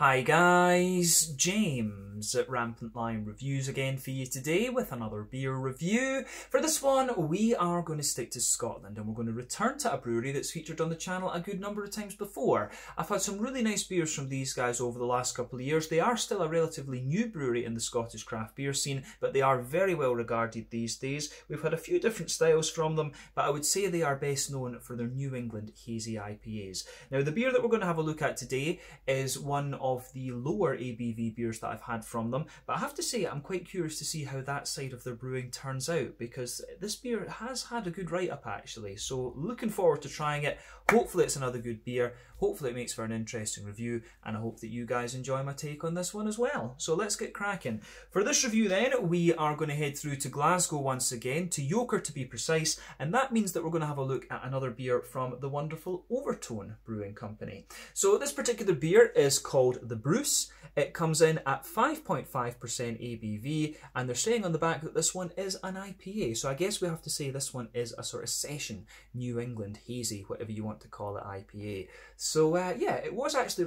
Hi guys, James at Rampant Lion Reviews again for you today with another beer review. For this one we are going to stick to Scotland and we're going to return to a brewery that's featured on the channel a good number of times before. I've had some really nice beers from these guys over the last couple of years. They are still a relatively new brewery in the Scottish craft beer scene, but they are very well regarded these days. We've had a few different styles from them, but I would say they are best known for their New England hazy IPAs. Now the beer that we're going to have a look at today is one of the lower ABV beers that I've had from them, but I have to say I'm quite curious to see how that side of their brewing turns out, because this beer has had a good write-up actually, so looking forward to trying it. Hopefully it's another good beer, hopefully it makes for an interesting review, and I hope that you guys enjoy my take on this one as well. So let's get cracking. For this review then, we are going to head through to Glasgow once again, to Yoker to be precise, and that means that we're going to have a look at another beer from the wonderful Overtone Brewing Company. So this particular beer is called the Bruce. It comes in at 5.5% ABV, and they're saying on the back that this one is an IPA, so I guess we have to say this one is a sort of session New England hazy, whatever you want to call it, IPA. So yeah, it was actually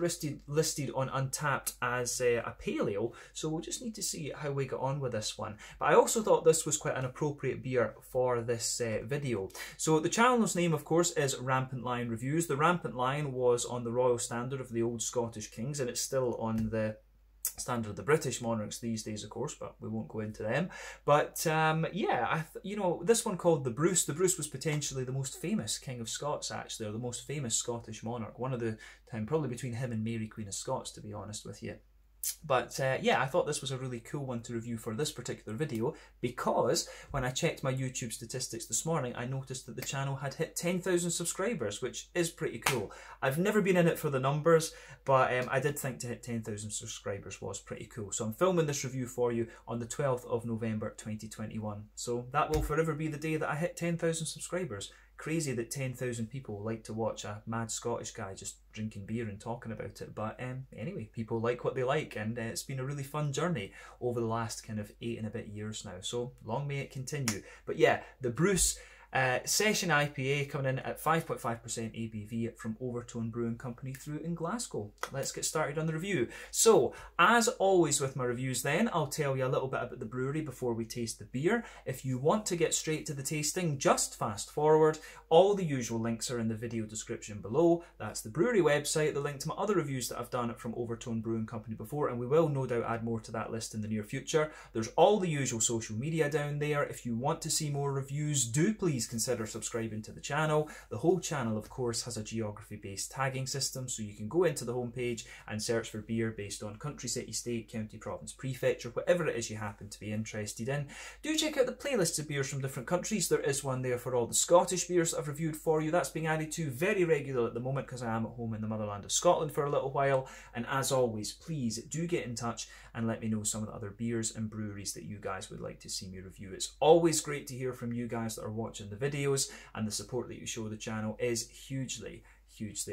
listed on Untappd as a pale ale, so we'll just need to see how we get on with this one. But I also thought this was quite an appropriate beer for this video. So the channel's name, of course, is Rampant Lion Reviews. The Rampant Lion was on the royal standard of the old Scottish kings, and it's still on the standard of the British monarchs these days, of course, but we won't go into them. But yeah, you know, this one called the Bruce. The Bruce was potentially the most famous King of Scots, actually, or the most famous Scottish monarch. One of the time, probably between him and Mary, Queen of Scots, to be honest with you. But yeah, I thought this was a really cool one to review for this particular video, because when I checked my YouTube statistics this morning, I noticed that the channel had hit 10,000 subscribers, which is pretty cool. I've never been in it for the numbers, but I did think to hit 10,000 subscribers was pretty cool. So I'm filming this review for you on the 12th of November 2021. So that will forever be the day that I hit 10,000 subscribers. Crazy that 10,000 people like to watch a mad Scottish guy just drinking beer and talking about it, but anyway, people like what they like, and it's been a really fun journey over the last kind of 8 and a bit years now, so long may it continue. But yeah, the Bruce Session IPA coming in at 5.5% ABV from Overtone Brewing Company through in Glasgow. Let's get started on the review. So, as always with my reviews then, I'll tell you a little bit about the brewery before we taste the beer. If you want to get straight to the tasting, just fast forward. All the usual links are in the video description below. That's the brewery website, the link to my other reviews that I've done from Overtone Brewing Company before, and we will no doubt add more to that list in the near future. There's all the usual social media down there. If you want to see more reviews, do please consider subscribing to the channel. The whole channel, of course, has a geography-based tagging system, so you can go into the homepage and search for beer based on country, city, state, county, province, prefecture, whatever it is you happen to be interested in. Do check out the playlists of beers from different countries. There is one there for all the Scottish beers that I've reviewed for you. That's being added to very regularly at the moment because I am at home in the motherland of Scotland for a little while. And as always, please do get in touch and let me know some of the other beers and breweries that you guys would like to see me review. It's always great to hear from you guys that are watching the videos, and the support that you show the channel is hugely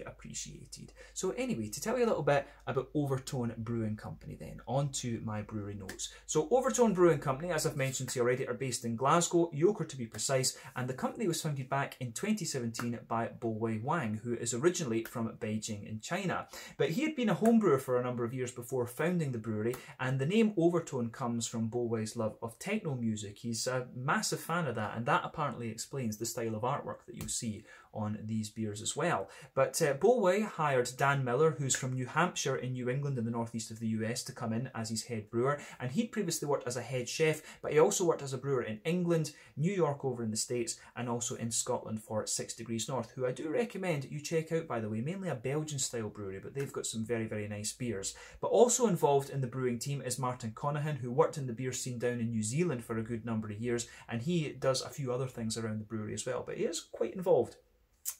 appreciated. So anyway, to tell you a little bit about Overtone Brewing Company then, on to my brewery notes. So Overtone Brewing Company, as I've mentioned to you already, are based in Glasgow, Yoker to be precise, and the company was founded back in 2017 by Bo Wang, who is originally from Beijing in China. But he had been a home brewer for a number of years before founding the brewery, and the name Overtone comes from Bo Wang's love of techno music. He's a massive fan of that, and that apparently explains the style of artwork that you'll see on these beers as well. But Bo Wang hired Dan Miller, who's from New Hampshire in New England in the northeast of the US, to come in as his head brewer, and he'd previously worked as a head chef, but he also worked as a brewer in England, New York over in the States, and also in Scotland for 6 Degrees North, who I do recommend you check out, by the way. Mainly a Belgian style brewery, but they've got some very nice beers. But also involved in the brewing team is Martin Conahan, who worked in the beer scene down in New Zealand for a good number of years, and he does a few other things around the brewery as well, but he is quite involved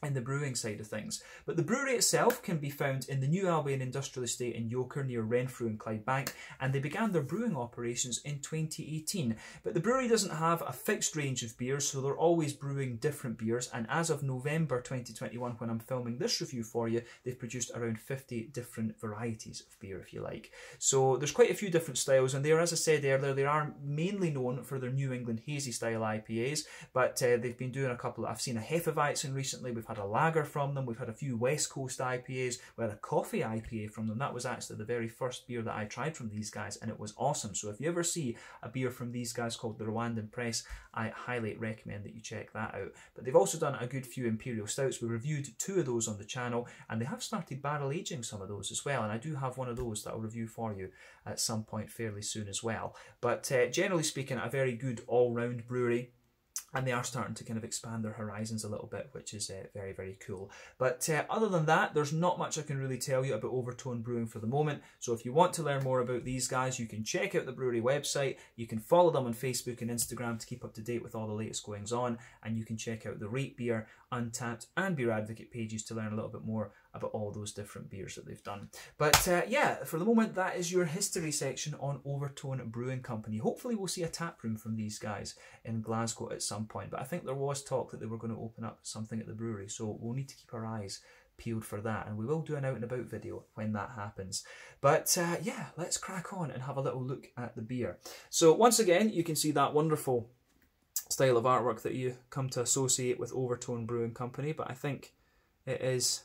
in the brewing side of things. But the brewery itself can be found in the New Albion Industrial Estate in Yoker near Renfrew and Clydebank, and they began their brewing operations in 2018. But the brewery doesn't have a fixed range of beers, so they're always brewing different beers, and as of November 2021, when I'm filming this review for you, they've produced around 50 different varieties of beer, if you like. So there's quite a few different styles, and as I said earlier, they are mainly known for their New England hazy style IPAs, but they've been doing a couple. I've seen a Hefeweizen recently, recently. We've had a lager from them. We've had a few West Coast IPAs. We had a coffee IPA from them. That was actually the very first beer that I tried from these guys, and it was awesome. So if you ever see a beer from these guys called the Rwandan Press, I highly recommend that you check that out. But they've also done a good few Imperial Stouts. We reviewed 2 of those on the channel, and they have started barrel aging some of those as well, and I do have one of those that I'll review for you at some point fairly soon as well. But generally speaking, a very good all-round brewery. And they are starting to kind of expand their horizons a little bit, which is very, very cool. But other than that, there's not much I can really tell you about Overtone Brewing for the moment. So if you want to learn more about these guys, you can check out the brewery website. You can follow them on Facebook and Instagram to keep up to date with all the latest goings on. And you can check out the Rate Beer, Untappd and Beer Advocate pages to learn a little bit more about all those different beers that they've done. But yeah, for the moment, that is your history section on Overtone Brewing Company. Hopefully we'll see a tap room from these guys in Glasgow at some point. But I think there was talk that they were going to open up something at the brewery, so we'll need to keep our eyes peeled for that, and we will do an out and about video when that happens. But yeah, let's crack on and have a little look at the beer. So once again, you can see that wonderful style of artwork that you come to associate with Overtone Brewing Company, but I think it is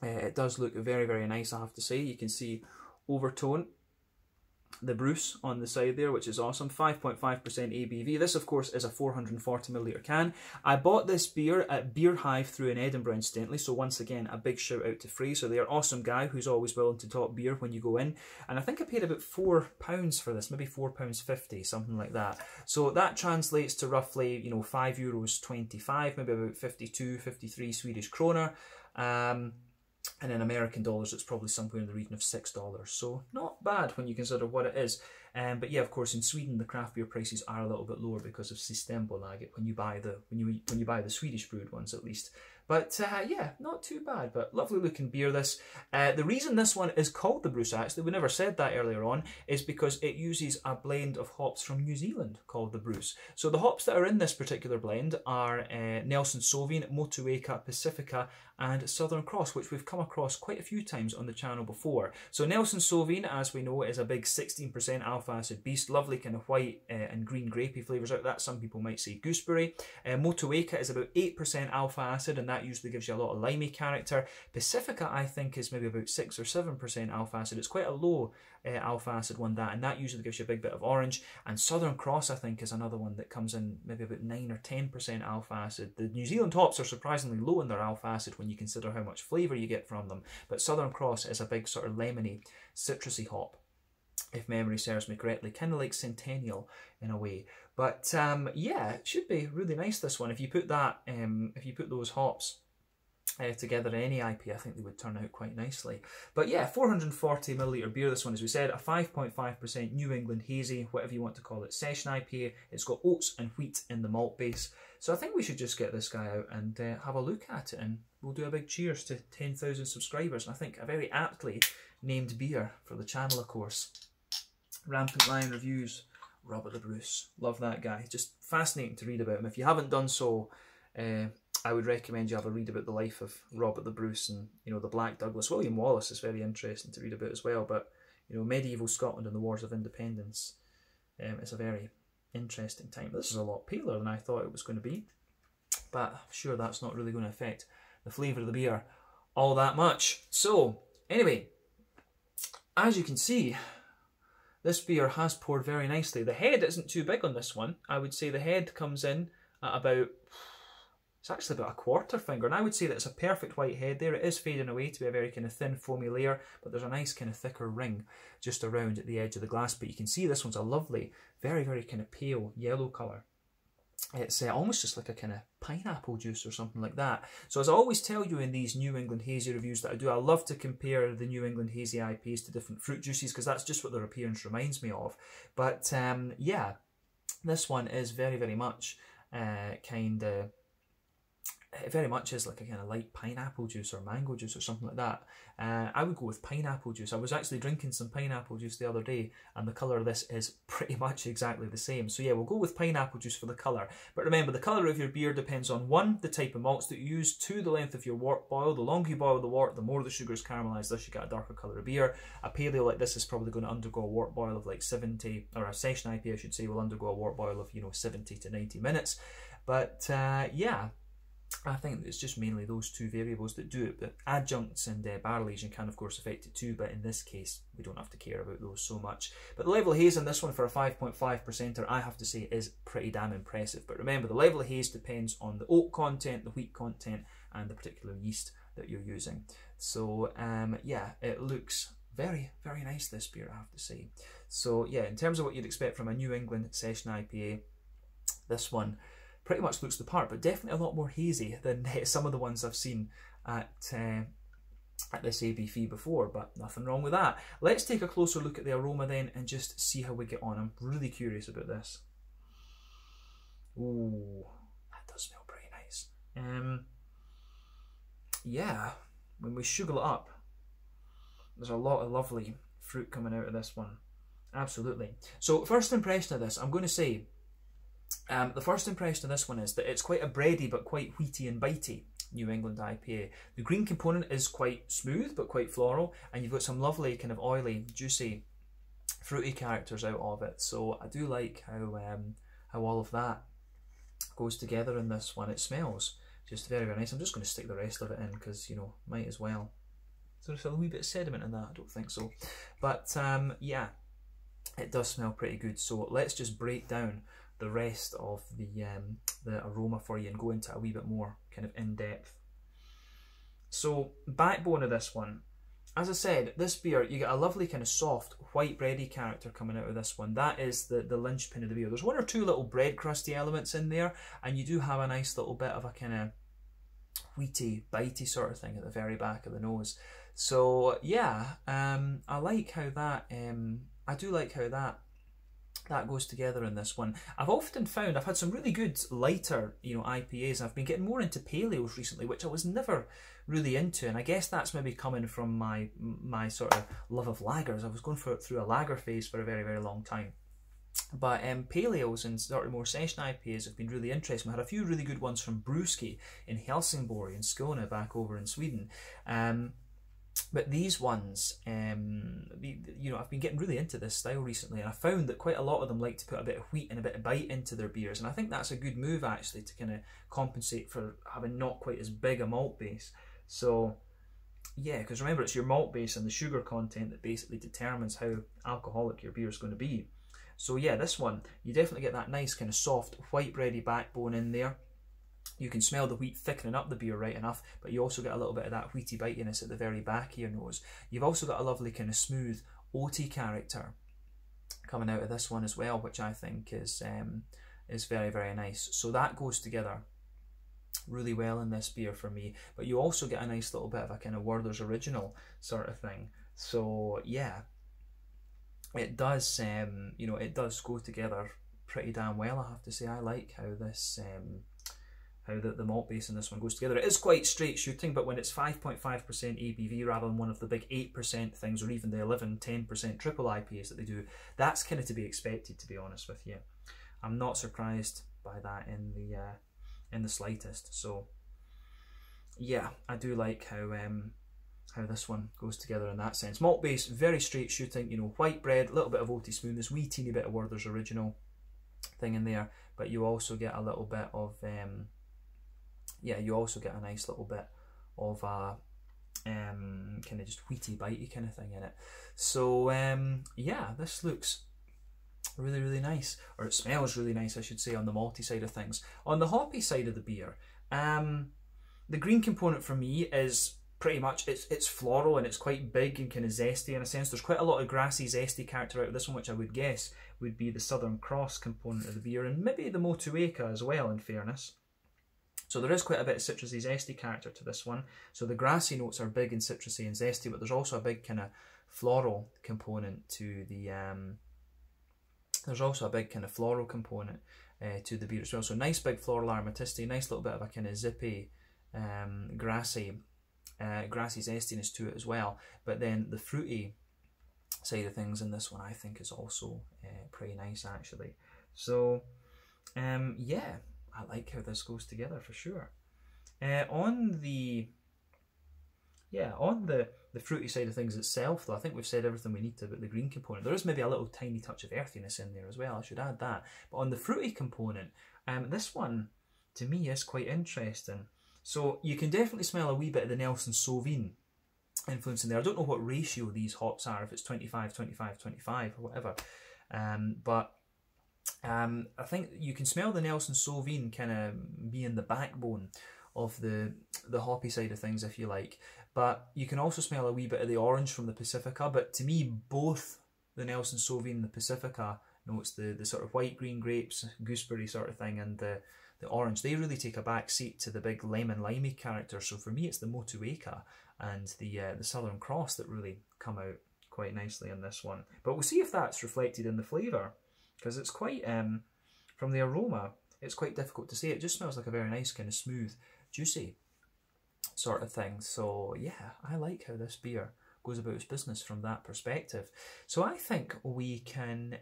it does look very, very nice, I have to say. You can see Overtone, the Bruce on the side there, which is awesome. 5.5% ABV. This, of course, is a 440ml can. I bought this beer at Beer Hive through in Edinburgh, incidentally, so once again, a big shout out to Fraser. They're an awesome guy who's always willing to talk beer when you go in. And I think I paid about £4 for this, maybe £4.50, something like that. So that translates to roughly, you know, €5.25, maybe about 52, 53 Swedish kroner. And in American dollars, it's probably somewhere in the region of $6. So not bad when you consider what it is. But yeah, of course, in Sweden, the craft beer prices are a little bit lower because of Systembolaget when you buy the Swedish brewed ones, at least. But yeah, not too bad, but lovely looking beer this. The reason this one is called the Bruce, actually, we never said that earlier on, is because it uses a blend of hops from New Zealand called the Bruce. So the hops that are in this particular blend are Nelson Sauvin, Motueka, Pacifica, and Southern Cross, which we've come across quite a few times on the channel before. So Nelson Sauvin, as we know, is a big 16% alpha acid beast, lovely kind of white and green grapey flavours out of that. Some people might say gooseberry. Motueka is about 8% alpha acid, and that usually gives you a lot of limey character. Pacifica, I think, is maybe about 6 or 7% alpha acid. It's quite a low alpha acid one, and that usually gives you a big bit of orange. And Southern Cross, I think, is another one that comes in maybe about 9 or 10% alpha acid. The New Zealand hops are surprisingly low in their alpha acid when you consider how much flavour you get from them, but Southern Cross is a big sort of lemony, citrusy hop, if memory serves me correctly, kind of like Centennial in a way. But yeah, it should be really nice, this one. If you put that, if you put those hops together in any IP, I think they would turn out quite nicely. But yeah, 440ml beer, this one, as we said, a 5.5% New England Hazy, whatever you want to call it, session IPA. It's got oats and wheat in the malt base. So I think we should just get this guy out and have a look at it, and we'll do a big cheers to 10,000 subscribers. And I think a very aptly named beer for the channel, of course. Rampant Lion Reviews, Robert the Bruce. Love that guy. Just fascinating to read about him. If you haven't done so, I would recommend you have a read about the life of Robert the Bruce and, you know, the Black Douglas. William Wallace is very interesting to read about as well, but, you know, medieval Scotland and the Wars of Independence is a very interesting time. This is a lot paler than I thought it was going to be, but I'm sure that's not really going to affect the flavour of the beer all that much. So, anyway, as you can see, this beer has poured very nicely. The head isn't too big on this one. I would say the head comes in at about, it's actually about a quarter finger, and I would say that it's a perfect white head there. It is fading away to be a very kind of thin foamy layer, but there's a nice kind of thicker ring just around at the edge of the glass. But you can see this one's a lovely, very, very kind of pale yellow colour. It's almost just like a kind of pineapple juice or something like that. So as I always tell you in these New England Hazy reviews that I do, I love to compare the New England Hazy IPAs to different fruit juices, because that's just what their appearance reminds me of. But yeah, this one is very, very much it very much is like a kind of light pineapple juice or mango juice or something like that. I would go with pineapple juice. I was actually drinking some pineapple juice the other day, and the colour of this is pretty much exactly the same. So yeah, we'll go with pineapple juice for the colour. But remember, the colour of your beer depends on 1, the type of malts that you use, 2, the length of your wort boil. The longer you boil the wort, the more the sugar's caramelised, thus you get a darker colour of beer. A paleo like this is probably going to undergo a wort boil of like 70, or a session IPA I should say, will undergo a wort boil of, you know, 70 to 90 minutes. But yeah, I think it's just mainly those two variables that do it, but adjuncts and barrel aging can of course affect it too, but in this case we don't have to care about those so much. But the level of haze on this one for a 5.5%er, I have to say, is pretty damn impressive. But remember, the level of haze depends on the oak content, the wheat content, and the particular yeast that you're using. So yeah, it looks very, very nice, this beer, I have to say. So yeah, in terms of what you'd expect from a New England session IPA, this one pretty much looks the part, but definitely a lot more hazy than some of the ones I've seen at this ABV before, but nothing wrong with that. Let's take a closer look at the aroma then and just see how we get on. I'm really curious about this. Ooh, that does smell pretty nice. Yeah, when we sugar it up, there's a lot of lovely fruit coming out of this one. Absolutely. So first impression of this, I'm going to say, the first impression of this one is that it's quite a bready but quite wheaty and bitey New England IPA. The green component is quite smooth but quite floral, and you've got some lovely kind of oily, juicy, fruity characters out of it. So I do like how all of that goes together in this one. It smells just very, very nice. I'm just going to stick the rest of it in because, you know, might as well. So there's a wee bit of sediment in that, I don't think so. But yeah, it does smell pretty good. So let's just break down the rest of the aroma for you and go into a wee bit more kind of in depth. So backbone of this one, as I said, this beer, you get a lovely kind of soft white bready character coming out of this one. That is the linchpin of the beer. There's one or two little bread crusty elements in there, and you do have a nice little bit of a kind of wheaty, bitey sort of thing at the very back of the nose. So yeah, I like how that, I do like how that goes together in this one. I've often found I've had some really good lighter, you know, IPAs, and I've been getting more into paleos recently, which I was never really into, and I guess that's maybe coming from my sort of love of lagers. I was going through a lager phase for a very, very long time. But paleos and sort of more session IPAs have been really interesting. We had a few really good ones from Brewski in Helsingborg in Skåne back over in Sweden. But these ones, you know, I've been getting really into this style recently, and I found that quite a lot of them like to put a bit of wheat and a bit of bite into their beers, and I think that's a good move actually to kind of compensate for having not quite as big a malt base. So yeah, because remember, it's your malt base and the sugar content that basically determines how alcoholic your beer is going to be. So yeah, this one, you definitely get that nice kind of soft white bready backbone in there. You can smell the wheat thickening up the beer right enough, but you also get a little bit of that wheaty bitiness at the very back of your nose. You've also got a lovely kind of smooth oaty character coming out of this one as well, which I think is very, very nice. So that goes together really well in this beer for me. But you also get a nice little bit of a kind of Werther's Original sort of thing. So yeah, it does, you know, it does go together pretty damn well, I have to say. I like how this how the malt base in this one goes together. It is quite straight shooting, but when it's 5.5% ABV rather than one of the big 8% things, or even the 11-10% triple IPAs that they do, that's kind of to be expected, to be honest with you. I'm not surprised by that in the slightest. So yeah, I do like how this one goes together in that sense. Malt base, very straight shooting, you know, white bread, a little bit of oaty smoothness, wee teeny bit of Werther's Original thing in there, but you also get a little bit of yeah, you also get a nice little bit of a kind of just wheaty bitey kind of thing in it. So yeah, this looks really, really nice, or it smells really nice, I should say, on the malty side of things. On the hoppy side of the beer, the green component for me is pretty much, it's floral and it's quite big and kind of zesty in a sense. There's quite a lot of grassy, zesty character out of this one, which I would guess would be the Southern Cross component of the beer, and maybe the Motueka as well, in fairness. So there is quite a bit of citrusy, zesty character to this one. So the grassy notes are big and citrusy and zesty, but there's also a big kind of floral component to the there's also a big kind of floral component to the beer as well. So nice big floral aromaticity, nice little bit of a kind of zippy, grassy zestiness to it as well. But then the fruity side of things in this one, I think, is also pretty nice actually. So yeah, I like how this goes together for sure. On the fruity side of things itself, though, I think we've said everything we need to about the green component. There is maybe a little tiny touch of earthiness in there as well, I should add that. But on the fruity component, this one, to me, is quite interesting. So you can definitely smell a wee bit of the Nelson Sauvin influence in there. I don't know what ratio these hops are, if it's 25, 25, 25 or whatever. But I think you can smell the Nelson Sauvin kind of being the backbone of the hoppy side of things, if you like. But you can also smell a wee bit of the orange from the Pacifica. But to me, both the Nelson Sauvin and the Pacifica, it's the sort of white green grapes, gooseberry sort of thing, and the orange, they really take a back seat to the big lemon limey character. So for me, it's the Motueka and the Southern Cross that really come out quite nicely in this one. But we'll see if that's reflected in the flavour, because it's quite, from the aroma, it's quite difficult to say. It just smells like a very nice kind of smooth, juicy sort of thing. So yeah, I like how this beer goes about its business from that perspective. So I think we can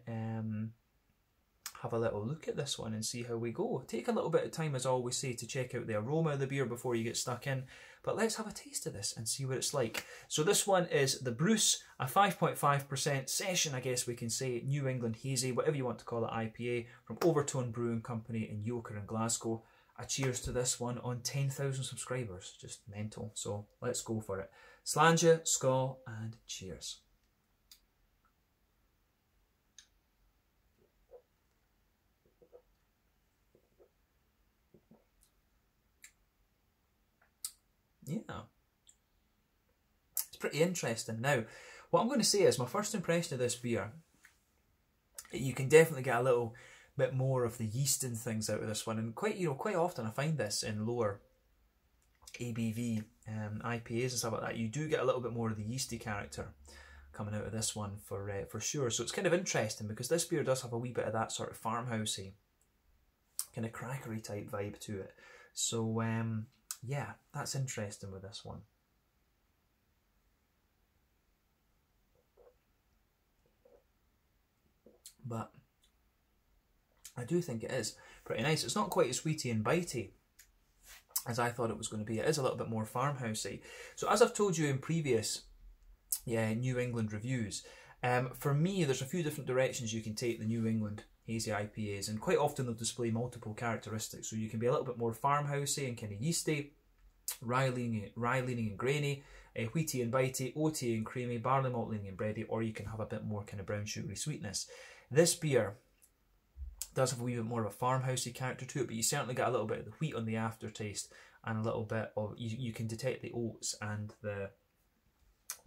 have a little look at this one and see how we go. Take a little bit of time, as I always say, to check out the aroma of the beer before you get stuck in. But let's have a taste of this and see what it's like. So this one is the Bruce, a 5.5% session, I guess we can say, New England Hazy, whatever you want to call it, IPA, from Overtone Brewing Company in Yoker in Glasgow. A cheers to this one on 10,000 subscribers. Just mental. So let's go for it. Slàinte, skål, and cheers. Yeah, it's pretty interesting. Now, what I'm going to say is my first impression of this beer, you can definitely get a little bit more of the yeast and things out of this one, and quite often I find this in lower ABV IPAs and stuff like that. You do get a little bit more of the yeasty character coming out of this one for sure. So it's kind of interesting because this beer does have a wee bit of that sort of farmhousey, kind of crackery type vibe to it. So yeah, that's interesting with this one. But I do think it is pretty nice. It's not quite as sweety and bitey as I thought it was going to be. It is a little bit more farmhousey. So as I've told you in previous New England reviews, for me there's a few different directions you can take the New England hazy IPAs, and quite often they'll display multiple characteristics. So you can be a little bit more farmhousey and kind of yeasty, rye leaning and grainy, wheaty and bitey, oaty and creamy, barley malt leaning and bready, or you can have a bit more kind of brown sugary sweetness. This beer does have a wee bit more of a farmhousey character to it, but you certainly get a little bit of the wheat on the aftertaste, and a little bit of, you can detect the oats and the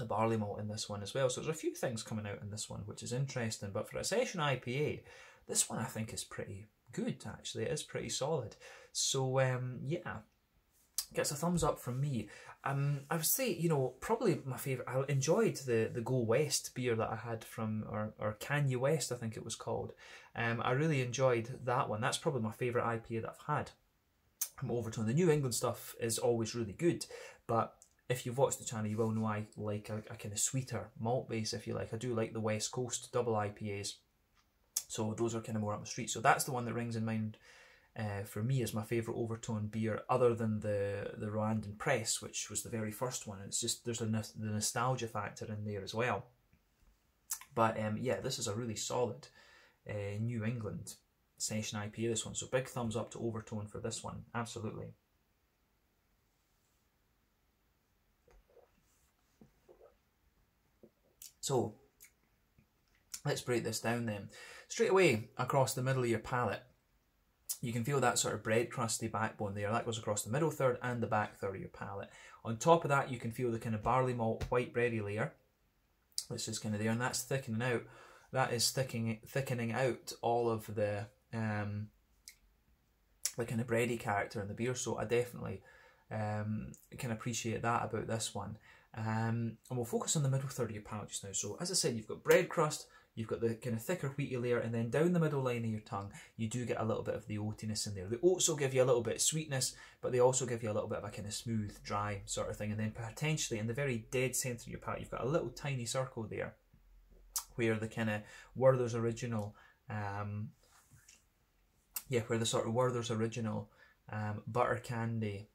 barley malt in this one as well. So there's a few things coming out in this one, which is interesting. But for a session IPA, this one I think is pretty good, actually. It is pretty solid. So yeah, gets a thumbs up from me. I would say, probably my favourite, I enjoyed the Go West beer that I had from, or Kanye West, I think it was called. I really enjoyed that one. That's probably my favourite IPA that I've had from Overtone. The New England stuff is always really good, but if you've watched the channel, you will know I like a kind of sweeter malt base, if you like. I do like the West Coast double IPAs. So those are kind of more up the street. So that's the one that rings in mind for me as my favourite Overtone beer, other than the Rwandan Press, which was the very first one. It's just, there's the nostalgia factor in there as well. But yeah, this is a really solid New England session IPA, this one. So big thumbs up to Overtone for this one, absolutely. So let's break this down then. Straight away across the middle of your palate, you can feel that sort of bread crusty backbone there. That goes across the middle third and the back third of your palate. On top of that, you can feel the kind of barley malt white bready layer, which is kind of there, and that's thickening out. That is thickening out all of the kind of bready character in the beer. So I definitely can appreciate that about this one. And we'll focus on the middle third of your palate just now. So as I said, you've got bread crust, you've got the kind of thicker wheaty layer, and then down the middle line of your tongue, you do get a little bit of the oatiness in there. The oats will give you a little bit of sweetness, but they also give you a little bit of a kind of smooth, dry sort of thing. And then potentially in the very dead centre of your palate, you've got a little tiny circle there, where the kind of Werther's Original, where the sort of Werther's Original butter candy,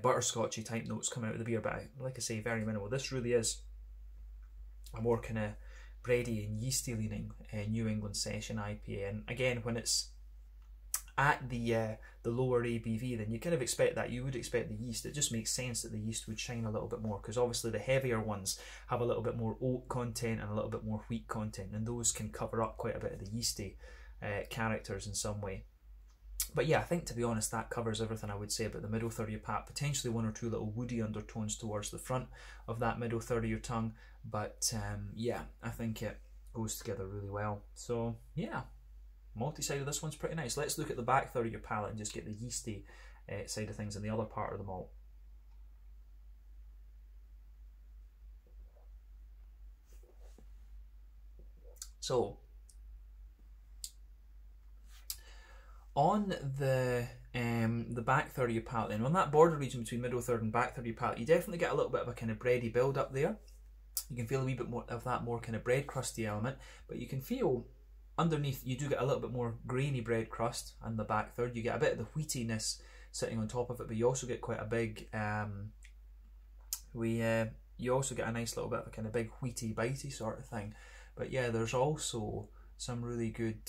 butterscotchy type notes come out of the beer, but like I say, very minimal. This really is a more kind of bready and yeasty leaning New England session IPA. And again, when it's at the lower ABV, then you kind of expect that. You would expect the yeast. It just makes sense that the yeast would shine a little bit more, because obviously the heavier ones have a little bit more oat content and a little bit more wheat content, and those can cover up quite a bit of the yeasty characters in some way. But yeah, I think, to be honest, that covers everything I would say about the middle third of your palate. Potentially one or two little woody undertones towards the front of that middle third of your tongue, but yeah, I think it goes together really well. So yeah, malty side of this one's pretty nice. Let's look at the back third of your palate and just get the yeasty side of things in the other part of the malt. So on the back third of your palate, then on that border region between middle third and back third of your palate, you definitely get a little bit of a kind of bready build up there. You can feel a wee bit more of that more kind of bread crusty element, but you can feel underneath you do get a little bit more grainy bread crust on the back third. You get a bit of the wheatiness sitting on top of it, but you also get quite a big you also get a nice little bit of a kind of big wheaty bitey sort of thing. But yeah, there's also some really good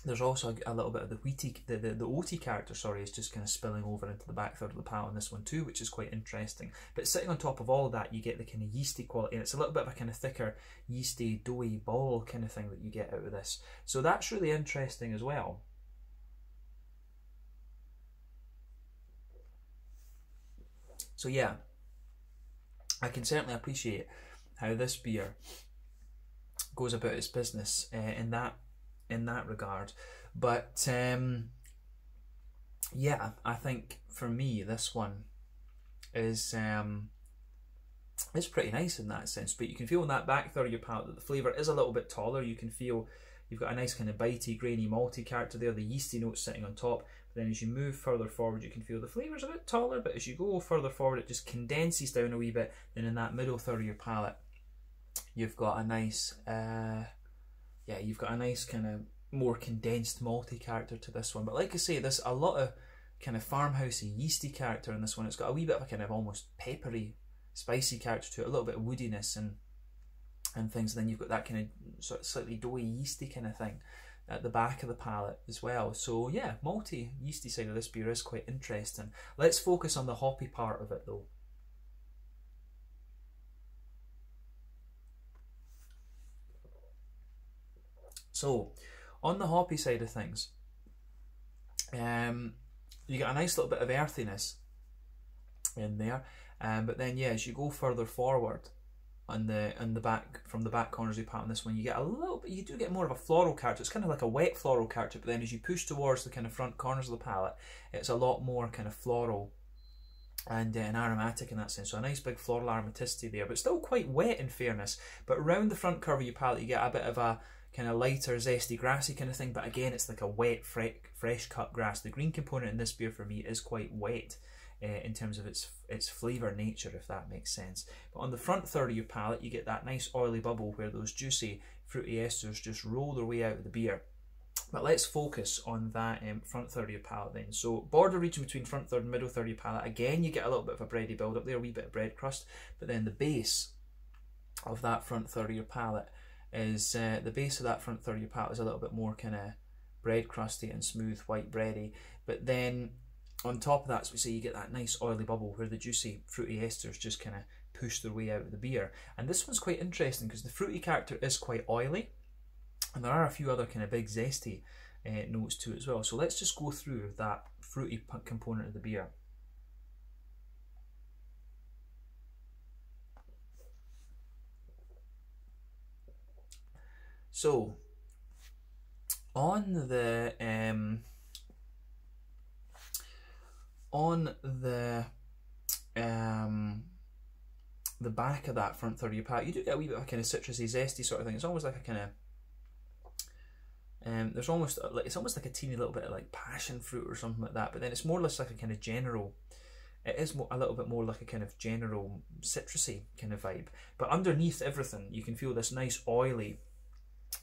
there's also a little bit of the wheaty, the oaty character, sorry, is just kind of spilling over into the back third of the palate on this one too, which is quite interesting. But sitting on top of all of that, you get the kind of yeasty quality, and it's a little bit of a kind of thicker, yeasty, doughy ball kind of thing that you get out of this. So that's really interesting as well. So yeah, I can certainly appreciate how this beer goes about its business in that regard. But yeah, I think for me this one is it's pretty nice in that sense. But you can feel in that back third of your palate that the flavour is a little bit taller. You can feel you've got a nice kind of bitey, grainy, malty character there, the yeasty notes sitting on top. But then as you move further forward, you can feel the flavour's a bit taller, but as you go further forward, it just condenses down a wee bit. Then in that middle third of your palate, you've got a nice yeah, you've got a nice kind of more condensed malty character to this one. But like I say, there's a lot of kind of farmhousey, yeasty character in this one. It's got a wee bit of a kind of almost peppery, spicy character to it, a little bit of woodiness and things. And then you've got that kind of sort of slightly doughy, yeasty kind of thing at the back of the palate as well. So yeah, malty, yeasty side of this beer is quite interesting. Let's focus on the hoppy part of it though. So, on the hoppy side of things, you get a nice little bit of earthiness in there, but then yeah, as you go further forward on the back, from the back corners of your palate on this one, you get a little bit, you do get more of a floral character. It's kind of like a wet floral character, but then as you push towards the kind of front corners of the palate, it's a lot more kind of floral and aromatic in that sense. So a nice big floral aromaticity there, but still quite wet in fairness. But around the front curve of your palate, you get a bit of a kind of lighter, zesty, grassy kind of thing, but again, it's like a wet, fresh cut grass. The green component in this beer for me is quite wet in terms of its flavour nature, if that makes sense. But on the front third of your palate, you get that nice oily bubble where those juicy, fruity esters just roll their way out of the beer. But let's focus on that front third of your palate then. So border region between front third and middle third of your palate, again, you get a little bit of a bready build up there, a wee bit of bread crust, but then the base of that front third of your palate is a little bit more kind of bread crusty and smooth, white bready. But then on top of that, as we say, you get that nice oily bubble where the juicy fruity esters just kind of push their way out of the beer. And this one's quite interesting because the fruity character is quite oily, and there are a few other kind of big zesty notes to it as well. So let's just go through that fruity component of the beer. So on the back of that front third of your palate, you do get a wee bit of a kind of citrusy, zesty sort of thing. It's almost like a kind of there's almost like, it's almost like a teeny little bit of like passion fruit or something like that. But then it's more or less like a kind of general. It is a little bit more like a kind of general citrusy kind of vibe. But underneath everything, you can feel this nice oily,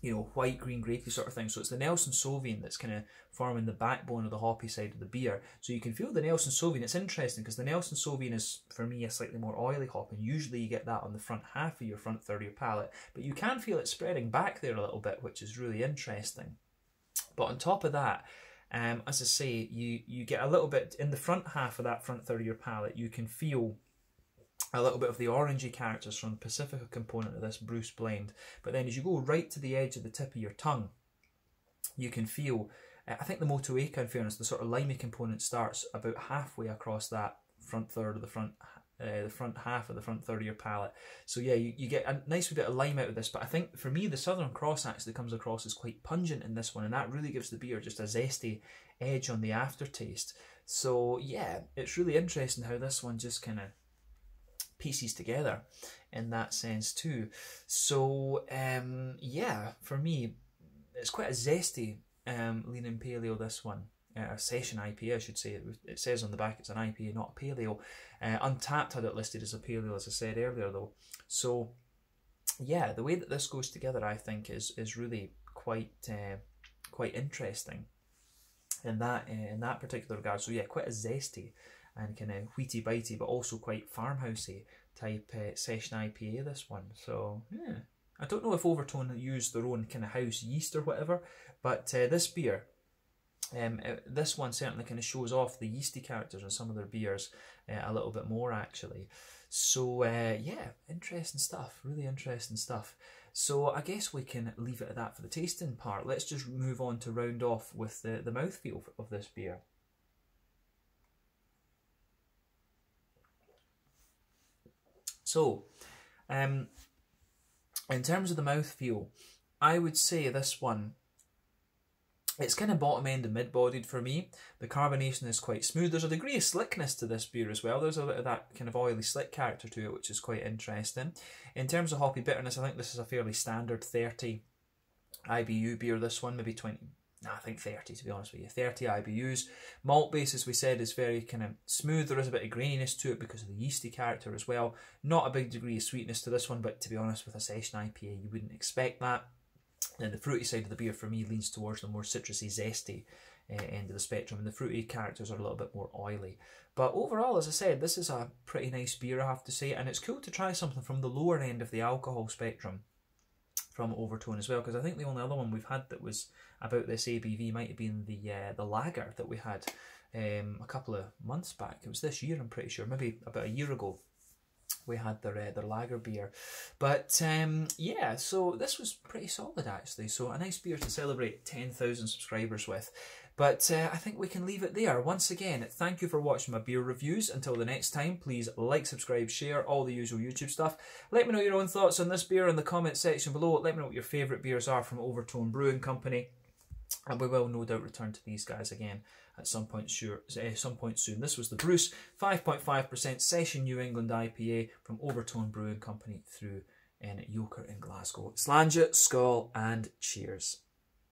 you know, white, green, grapey sort of thing. So it's the Nelson Sauvin that's kind of forming the backbone of the hoppy side of the beer. So you can feel the Nelson Sauvin. It's interesting because the Nelson Sauvin is, for me, a slightly more oily hop, and usually you get that on the front half of your front third of your palate. But you can feel it spreading back there a little bit, which is really interesting. But on top of that, as I say, you get a little bit in the front half of that front third of your palate. You can feel a little bit of the orangey characters from the Pacifica component of this Bruce blend. But then as you go right to the edge of the tip of your tongue, you can feel, I think the Motueka, in fairness, the sort of limey component starts about halfway across that front third of the front half of the front third of your palate. So yeah, you get a nice wee bit of lime out of this, but I think for me the Southern Cross actually comes across as quite pungent in this one, and that really gives the beer just a zesty edge on the aftertaste. So yeah, it's really interesting how this one just kind of pieces together in that sense too. So yeah, for me it's quite a zesty leaning paleo, this one. A session IPA, I should say. It says on the back it's an IPA, not a paleo. Untappd had it listed as a paleo, as I said earlier, though. So, yeah, the way that this goes together, I think, is really quite interesting in that particular regard. So, yeah, quite a zesty and kind of wheaty bitey, but also quite farmhousey type session IPA, this one. So, yeah, I don't know if Overtone used their own kind of house yeast or whatever, but this beer, this one certainly kind of shows off the yeasty characters in some of their beers a little bit more, actually. So yeah, interesting stuff, really interesting stuff. So I guess we can leave it at that for the tasting part. Let's just move on to round off with the mouthfeel of this beer. So in terms of the mouthfeel, I would say this one, it's kind of bottom end and mid-bodied for me. The carbonation is quite smooth. There's a degree of slickness to this beer as well. There's a bit of that kind of oily slick character to it, which is quite interesting. In terms of hoppy bitterness, I think this is a fairly standard 30 IBU beer, this one, maybe 20, I think 30 to be honest with you, 30 IBUs. Malt base, as we said, is very kind of smooth. There is a bit of graininess to it because of the yeasty character as well. Not a big degree of sweetness to this one, but to be honest, with a session IPA, you wouldn't expect that. And the fruity side of the beer for me leans towards the more citrusy, zesty end of the spectrum, and the fruity characters are a little bit more oily. But overall, as I said, this is a pretty nice beer, I have to say, and it's cool to try something from the lower end of the alcohol spectrum from Overtone as well, because I think the only other one we've had that was about this ABV might have been the lager that we had a couple of months back. It was this year, I'm pretty sure, maybe about a year ago. We had their lager beer. But yeah, so this was pretty solid actually. So a nice beer to celebrate 10,000 subscribers with. But I think we can leave it there. Once again, thank you for watching my beer reviews. Until the next time, please like, subscribe, share, all the usual YouTube stuff. Let me know your own thoughts on this beer in the comment section below. Let me know what your favourite beers are from Overtone Brewing Company. And we will no doubt return to these guys again at some point soon. This was the Bruce 5.5% Session New England IPA from Overtone Brewing Company through in Yoker in Glasgow. Slàinte, skål, and cheers.